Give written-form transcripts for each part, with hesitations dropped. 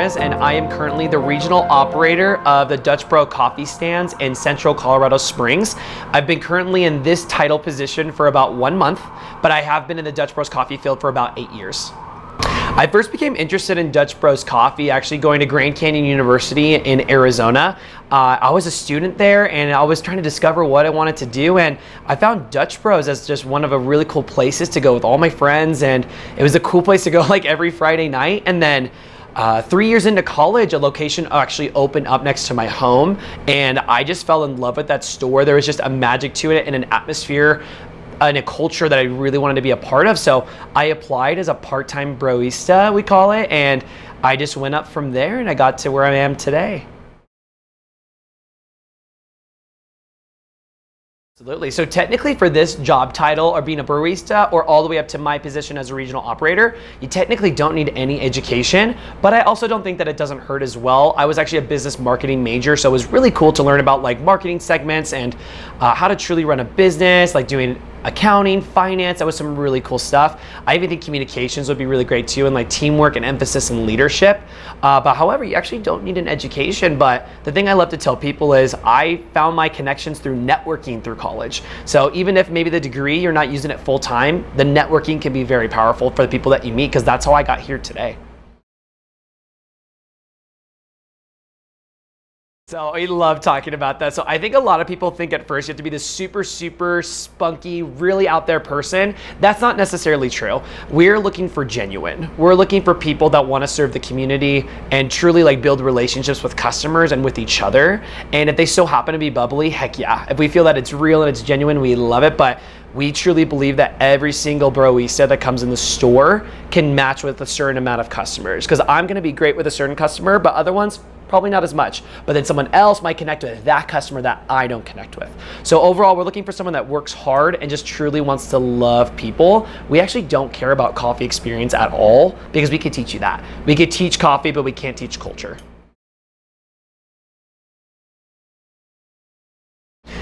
Gomez, and I am currently the regional operator of the Dutch Bro coffee stands in Central Colorado Springs. I've been currently in this title position for about 1 month, but I have been in the Dutch Bros coffee field for about 8 years. I first became interested in Dutch Bros coffee actually going to Grand Canyon University in Arizona. I was a student there and I was trying to discover what I wanted to do, and I found Dutch Bros as just one of the really cool places to go with all my friends, and it was a cool place to go like every Friday night. And then 3 years into college, a location actually opened up next to my home, and I just fell in love with that store. There was just a magic to it and an atmosphere and a culture that I really wanted to be a part of. So I applied as a part-time broista, we call it, and I just went up from there and I got to where I am today. Absolutely. So technically for this job title, or being a barista, or all the way up to my position as a regional operator, you technically don't need any education, but I also don't think that it doesn't hurt as well. I was actually a business marketing major, so it was really cool to learn about like marketing segments and how to truly run a business, like doing accounting, finance. That was some really cool stuff. I even think communications would be really great too, and like teamwork and emphasis in leadership. But however, you actually don't need an education. But the thing I love to tell people is I found my connections through networking through college. So even if maybe the degree, you're not using it full time, the networking can be very powerful for the people that you meet, because that's how I got here today. So I love talking about that. So I think a lot of people think at first you have to be this super, super spunky, really out there person. That's not necessarily true. We're looking for genuine. We're looking for people that want to serve the community and truly like build relationships with customers and with each other. And if they so happen to be bubbly, heck yeah. If we feel that it's real and it's genuine, we love it. But we truly believe that every single broista that comes in the store can match with a certain amount of customers. Because I'm going to be great with a certain customer, but other ones, probably not as much. But then someone else might connect with that customer that I don't connect with. So overall, we're looking for someone that works hard and just truly wants to love people. We actually don't care about coffee experience at all, because we could teach you that. We could teach coffee, but we can't teach culture.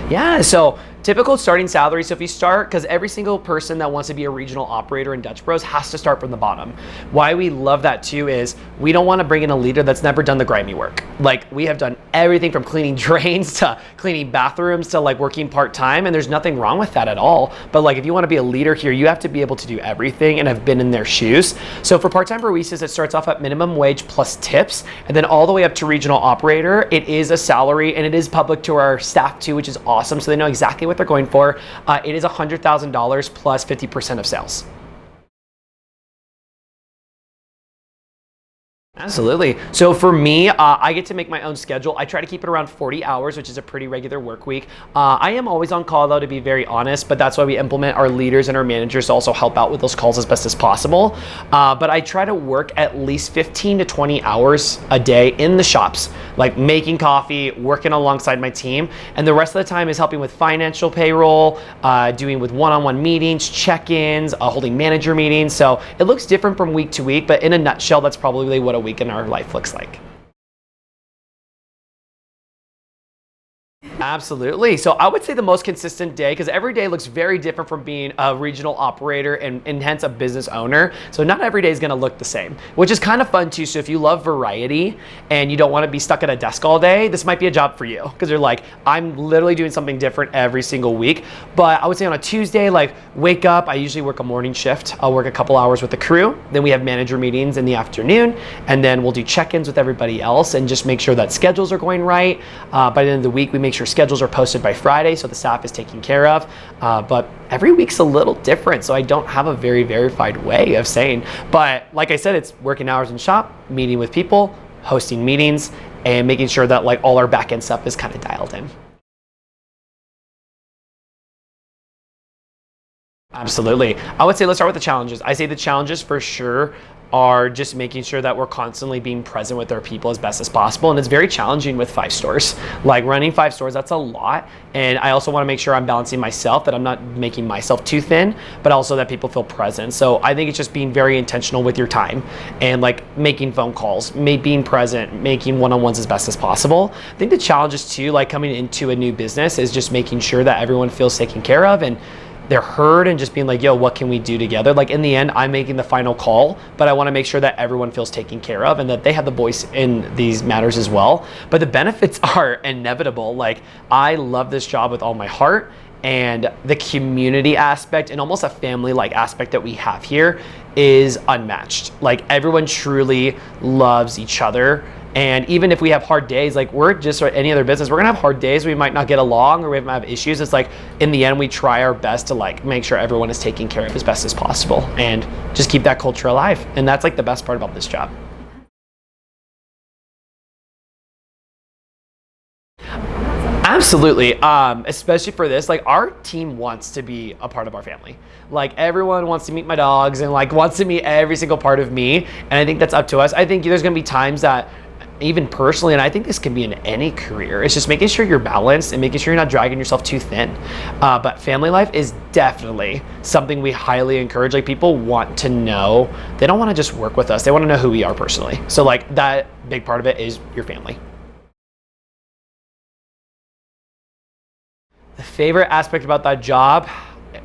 Yeah, so typical starting salary. So if you start, because every single person that wants to be a regional operator in Dutch Bros has to start from the bottom. Why we love that too is we don't want to bring in a leader that's never done the grimy work. Like, we have done everything from cleaning drains to cleaning bathrooms to like working part-time, and there's nothing wrong with that at all. But like, if you want to be a leader here, you have to be able to do everything and have been in their shoes. So for part-time baristas, it starts off at minimum wage plus tips, and then all the way up to regional operator. It is a salary, and it is public to our staff too, which is awesome. So they know exactly what they're going for. It is $100,000 plus 50% of sales. Absolutely. So for me, I get to make my own schedule. I try to keep it around 40 hours, which is a pretty regular work week. I am always on call though, to be very honest, but that's why we implement our leaders and our managers to also help out with those calls as best as possible. But I try to work at least 15 to 20 hours a day in the shops, like making coffee, working alongside my team. And the rest of the time is helping with financial payroll, doing with one-on-one meetings, check-ins, holding manager meetings. So it looks different from week to week, but in a nutshell, that's probably what a week in our life looks like. Absolutely. So I would say the most consistent day, because every day looks very different from being a regional operator and hence a business owner. So not every day is going to look the same, which is kind of fun too. So if you love variety and you don't want to be stuck at a desk all day, this might be a job for you, because you're like, I'm literally doing something different every single week. But I would say on a Tuesday, like wake up, I usually work a morning shift. I'll work a couple hours with the crew. Then we have manager meetings in the afternoon, and then we'll do check-ins with everybody else and just make sure that schedules are going right. By the end of the week, we make sure schedules are posted by Friday, so the staff is taken care of. But every week's a little different, so I don't have a very verified way of saying. But like I said, it's working hours in shop, meeting with people, hosting meetings, and making sure that like all our back-end stuff is kind of dialed in. Absolutely. I would say let's start with the challenges. I say the challenges for sure are just making sure that we're constantly being present with our people as best as possible. And it's very challenging with 5 stores. Like running 5 stores, that's a lot. And I also want to make sure I'm balancing myself, that I'm not making myself too thin, but also that people feel present. So I think it's just being very intentional with your time and like making phone calls, being present, making one-on-ones as best as possible. I think the challenges too, like coming into a new business, is just making sure that everyone feels taken care of and they're heard and just being like, yo, what can we do together? Like in the end, I'm making the final call, but I want to make sure that everyone feels taken care of and that they have the voice in these matters as well. But the benefits are inevitable. Like I love this job with all my heart, and the community aspect and almost a family-like aspect that we have here is unmatched. Like everyone truly loves each other. And even if we have hard days, like we're just like any other business, we're gonna have hard days. We might not get along or we might have issues. It's like in the end, we try our best to like make sure everyone is taken care of as best as possible and just keep that culture alive. And that's like the best part about this job. Absolutely, especially for this, like our team wants to be a part of our family. Like everyone wants to meet my dogs and like wants to meet every single part of me. And I think that's up to us. I think there's gonna be times that even personally, and I think this can be in any career, it's just making sure you're balanced and making sure you're not dragging yourself too thin. But family life is definitely something we highly encourage. Like people want to know, they don't wanna just work with us, they wanna know who we are personally. So like that big part of it is your family. The favorite aspect about that job,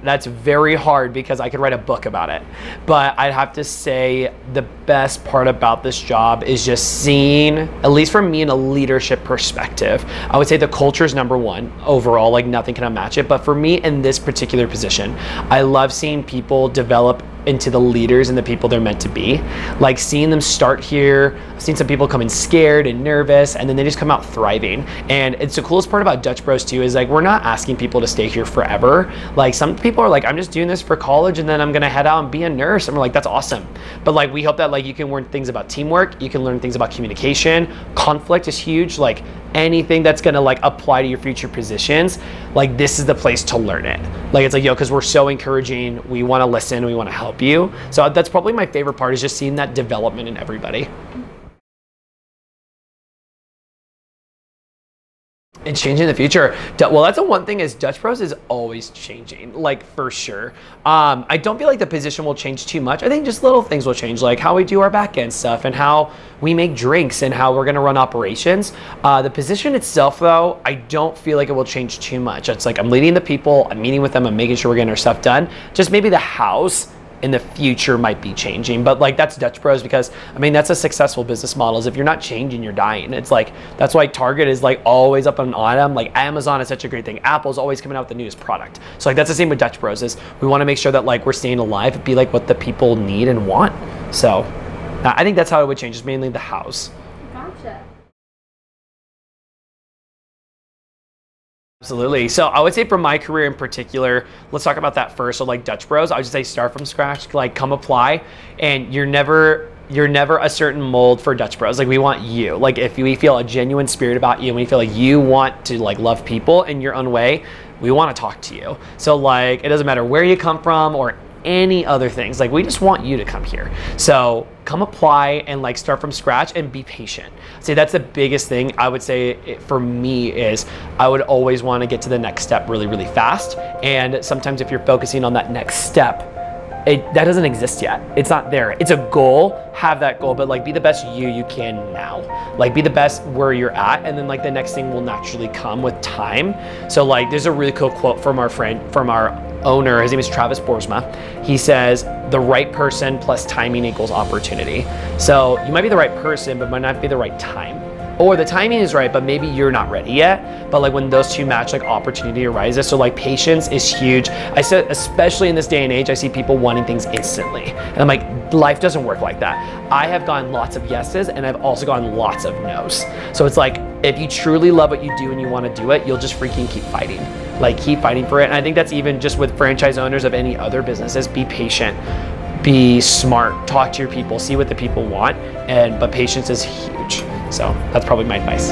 that's very hard because I could write a book about it. But I'd have to say the best part about this job is just seeing, at least for me in a leadership perspective, I would say the culture is number one overall, like nothing can match it. But for me in this particular position, I love seeing people develop into the leaders and the people they're meant to be. Like seeing them start here, I've seen some people come in scared and nervous and then they just come out thriving. And it's the coolest part about Dutch Bros too is like we're not asking people to stay here forever. Like some people are like, I'm just doing this for college and then I'm gonna head out and be a nurse. And we're like, that's awesome. But like we hope that like you can learn things about teamwork, you can learn things about communication, conflict is huge. Like anything that's gonna like apply to your future positions, like this is the place to learn it. Like it's like, yo, because we're so encouraging, we wanna listen, we wanna help you. So that's probably my favorite part is just seeing that development in everybody. And changing the future. Well, that's the one thing is Dutch Bros is always changing, like for sure. I don't feel like the position will change too much. I think just little things will change, like how we do our back end stuff and how we make drinks and how we're gonna run operations. The position itself though, I don't feel like it will change too much. It's like I'm leading the people, I'm meeting with them, I'm making sure we're getting our stuff done. Just maybe the house in the future might be changing, but like that's Dutch Bros because I mean that's a successful business model is if you're not changing you're dying. It's like that's why Target is like always up on item. Like Amazon is such a great thing, Apple's always coming out with the newest product. So like that's the same with Dutch Bros is we want to make sure that like we're staying alive and be like what the people need and want. So I think that's how it would change, is mainly the house. Gotcha. Absolutely. So I would say for my career in particular, let's talk about that first. So like Dutch Bros, I would just say start from scratch, like come apply, and you're never a certain mold for Dutch Bros. Like we want you. Like if we feel a genuine spirit about you and we feel like you want to like love people in your own way, we want to talk to you. So like it doesn't matter where you come from or any other things, like we just want you to come here. So come apply and like start from scratch and be patient. See, that's the biggest thing I would say for me is I would always want to get to the next step really, really fast. And sometimes if you're focusing on that next step, that doesn't exist yet. It's not there. It's a goal, have that goal, but like be the best you can now. Like be the best where you're at, and then like the next thing will naturally come with time. So like there's a really cool quote from our owner, his name is Travis Boersma. He says, the right person plus timing equals opportunity. So you might be the right person, but might not be the right time. Or the timing is right, but maybe you're not ready yet. But like when those two match, like opportunity arises. So like patience is huge. I said, especially in this day and age, I see people wanting things instantly. And I'm like, life doesn't work like that. I have gotten lots of yeses and I've also gotten lots of nos. So it's like, if you truly love what you do and you want to do it, you'll just freaking keep fighting. Like keep fighting for it. And I think that's even just with franchise owners of any other businesses, be patient. Be smart, talk to your people, see what the people want, but patience is huge. So that's probably my advice.